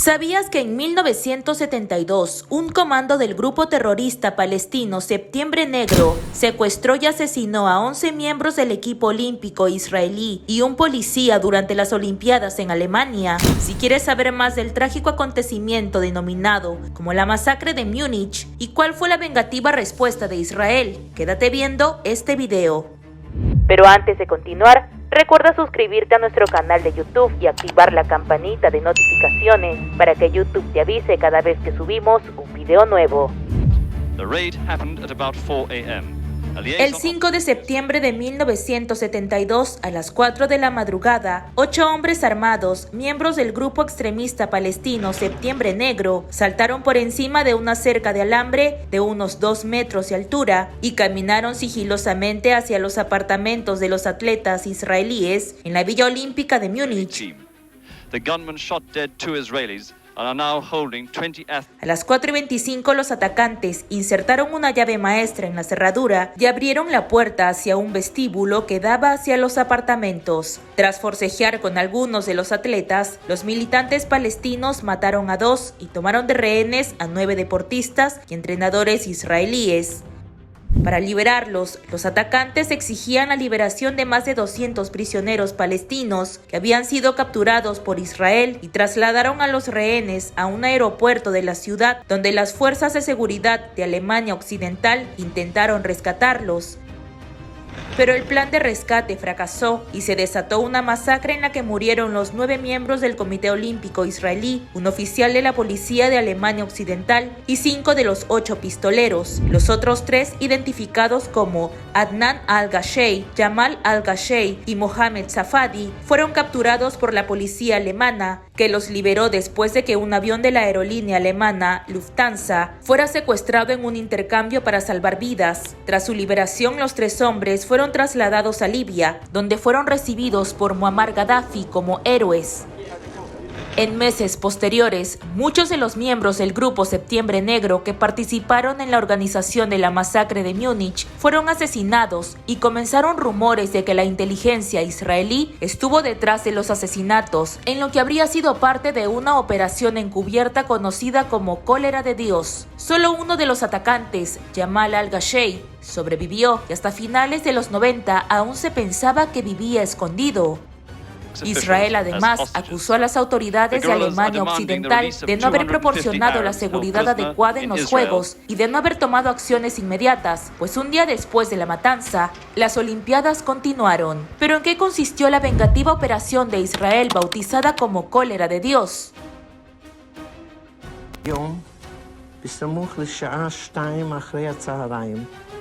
¿Sabías que en 1972 un comando del grupo terrorista palestino Septiembre Negro secuestró y asesinó a 11 miembros del equipo olímpico israelí y un policía durante las Olimpiadas en Alemania? Si quieres saber más del trágico acontecimiento denominado como la masacre de Múnich y cuál fue la vengativa respuesta de Israel, quédate viendo este video. Pero antes de continuar, recuerda suscribirte a nuestro canal de YouTube y activar la campanita de notificaciones para que YouTube te avise cada vez que subimos un video nuevo. The raid happened at about 4 a.m. El 5 de septiembre de 1972, a las 4 de la madrugada, 8 hombres armados, miembros del grupo extremista palestino Septiembre Negro, saltaron por encima de una cerca de alambre de unos 2 metros de altura y caminaron sigilosamente hacia los apartamentos de los atletas israelíes en la Villa Olímpica de Múnich. The gunman shot dead 2 Israelis. And are now holding 20 athletes. A las 4:25 los atacantes insertaron una llave maestra en la cerradura y abrieron la puerta hacia un vestíbulo que daba hacia los apartamentos. Tras forcejear con algunos de los atletas, los militantes palestinos mataron a 2 y tomaron de rehenes a 9 deportistas y entrenadores israelíes. Para liberarlos, los atacantes exigían la liberación de más de 200 prisioneros palestinos que habían sido capturados por Israel y trasladaron a los rehenes a un aeropuerto de la ciudad donde las fuerzas de seguridad de Alemania Occidental intentaron rescatarlos. Pero el plan de rescate fracasó y se desató una masacre en la que murieron los 9 miembros del Comité Olímpico Israelí, un oficial de la policía de Alemania Occidental y 5 de los 8 pistoleros. Los otros 3, identificados como Adnan al-Gashey, Jamal al-Gashey y Mohamed Safadi, fueron capturados por la policía alemana, que los liberó después de que un avión de la aerolínea alemana Lufthansa fuera secuestrado en un intercambio para salvar vidas. Tras su liberación, los 3 hombres fueron trasladados a Libia, donde fueron recibidos por Muammar Gaddafi como héroes. En meses posteriores, muchos de los miembros del grupo Septiembre Negro que participaron en la organización de la masacre de Múnich fueron asesinados y comenzaron rumores de que la inteligencia israelí estuvo detrás de los asesinatos, en lo que habría sido parte de una operación encubierta conocida como Cólera de Dios. Solo uno de los atacantes, Jamal al-Gashey, sobrevivió y hasta finales de los 90 aún se pensaba que vivía escondido. Israel además acusó a las autoridades de Alemania Occidental de no haber proporcionado la seguridad adecuada en los Juegos y de no haber tomado acciones inmediatas, pues un día después de la matanza, las Olimpiadas continuaron. ¿Pero en qué consistió la vengativa operación de Israel bautizada como Cólera de Dios?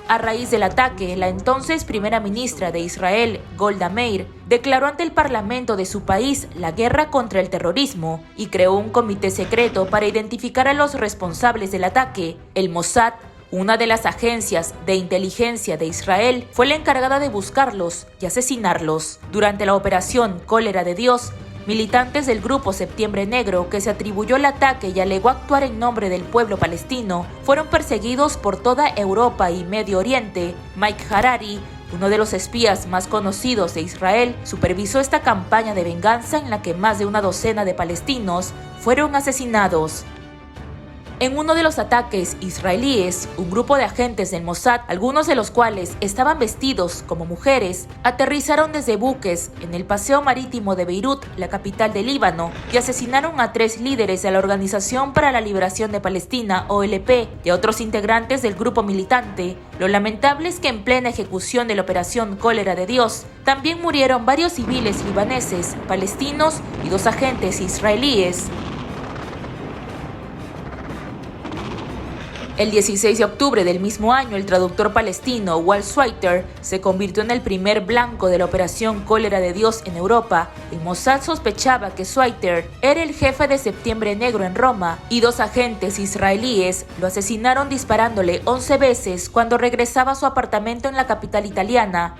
A raíz del ataque, la entonces primera ministra de Israel, Golda Meir, declaró ante el parlamento de su país la guerra contra el terrorismo y creó un comité secreto para identificar a los responsables del ataque. El Mossad, una de las agencias de inteligencia de Israel, fue la encargada de buscarlos y asesinarlos. Durante la operación Cólera de Dios, militantes del grupo Septiembre Negro, que se atribuyó el ataque y alegó actuar en nombre del pueblo palestino, fueron perseguidos por toda Europa y Medio Oriente. Mike Harari, uno de los espías más conocidos de Israel, supervisó esta campaña de venganza en la que más de una docena de palestinos fueron asesinados. En uno de los ataques israelíes, un grupo de agentes del Mossad, algunos de los cuales estaban vestidos como mujeres, aterrizaron desde buques en el paseo marítimo de Beirut, la capital de Líbano, y asesinaron a 3 líderes de la Organización para la Liberación de Palestina, OLP, y a otros integrantes del grupo militante. Lo lamentable es que en plena ejecución de la operación Cólera de Dios, también murieron varios civiles libaneses, palestinos y 2 agentes israelíes. El 16 de octubre del mismo año, el traductor palestino Walt Schweitzer se convirtió en el primer blanco de la operación Cólera de Dios en Europa. El Mossad sospechaba que Schweitzer era el jefe de Septiembre Negro en Roma y 2 agentes israelíes lo asesinaron disparándole 11 veces cuando regresaba a su apartamento en la capital italiana.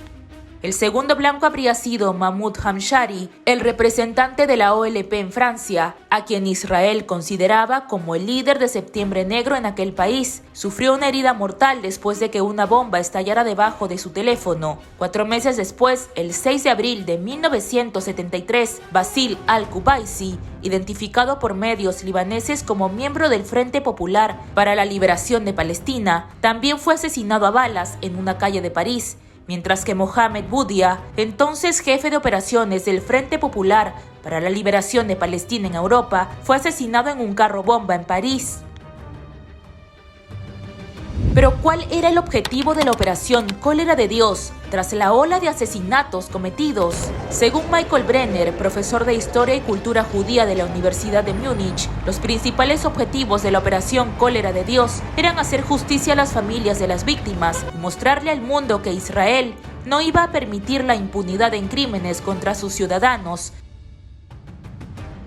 El segundo blanco habría sido Mahmoud Hamshari, el representante de la OLP en Francia, a quien Israel consideraba como el líder de Septiembre Negro en aquel país. Sufrió una herida mortal después de que una bomba estallara debajo de su teléfono. 4 meses después, el 6 de abril de 1973, Basil al-Kubaisi, identificado por medios libaneses como miembro del Frente Popular para la Liberación de Palestina, también fue asesinado a balas en una calle de París, mientras que Mohamed Boudia, entonces jefe de operaciones del Frente Popular para la Liberación de Palestina en Europa, fue asesinado en un carro bomba en París. Pero ¿cuál era el objetivo de la operación Cólera de Dios tras la ola de asesinatos cometidos? Según Michael Brenner, profesor de Historia y Cultura Judía de la Universidad de Múnich, los principales objetivos de la operación Cólera de Dios eran hacer justicia a las familias de las víctimas y mostrarle al mundo que Israel no iba a permitir la impunidad en crímenes contra sus ciudadanos.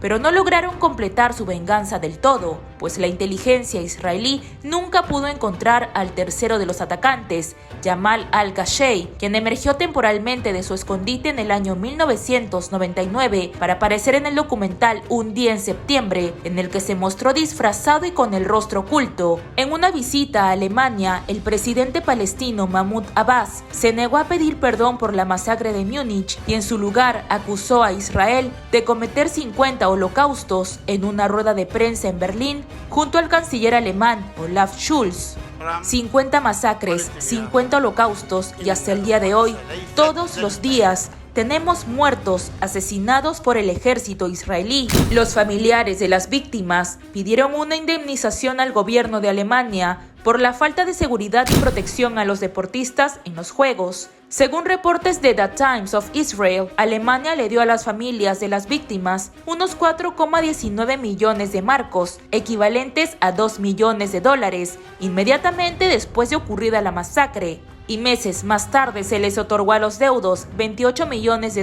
Pero no lograron completar su venganza del todo, pues la inteligencia israelí nunca pudo encontrar al tercero de los atacantes, Jamal al-Qashey, quien emergió temporalmente de su escondite en el año 1999 para aparecer en el documental Un día en septiembre, en el que se mostró disfrazado y con el rostro oculto. En una visita a Alemania, el presidente palestino Mahmoud Abbas se negó a pedir perdón por la masacre de Múnich y en su lugar acusó a Israel de cometer 50 holocaustos en una rueda de prensa en Berlín junto al canciller alemán Olaf Scholz. 50 masacres, 50 holocaustos y hasta el día de hoy, todos los días, tenemos muertos asesinados por el ejército israelí. Los familiares de las víctimas pidieron una indemnización al gobierno de Alemania por la falta de seguridad y protección a los deportistas en los Juegos. Según reportes de The Times of Israel, Alemania le dio a las familias de las víctimas unos 4,19 millones de marcos, equivalentes a $2 millones, inmediatamente después de ocurrida la masacre. Y meses más tarde se les otorgó a los deudos $28 millones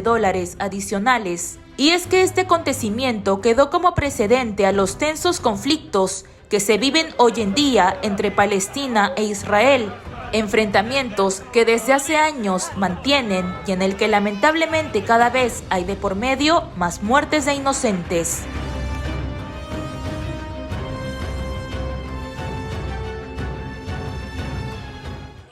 adicionales. Y es que este acontecimiento quedó como precedente a los tensos conflictos que se viven hoy en día entre Palestina e Israel, enfrentamientos que desde hace años mantienen y en el que lamentablemente cada vez hay de por medio más muertes de inocentes.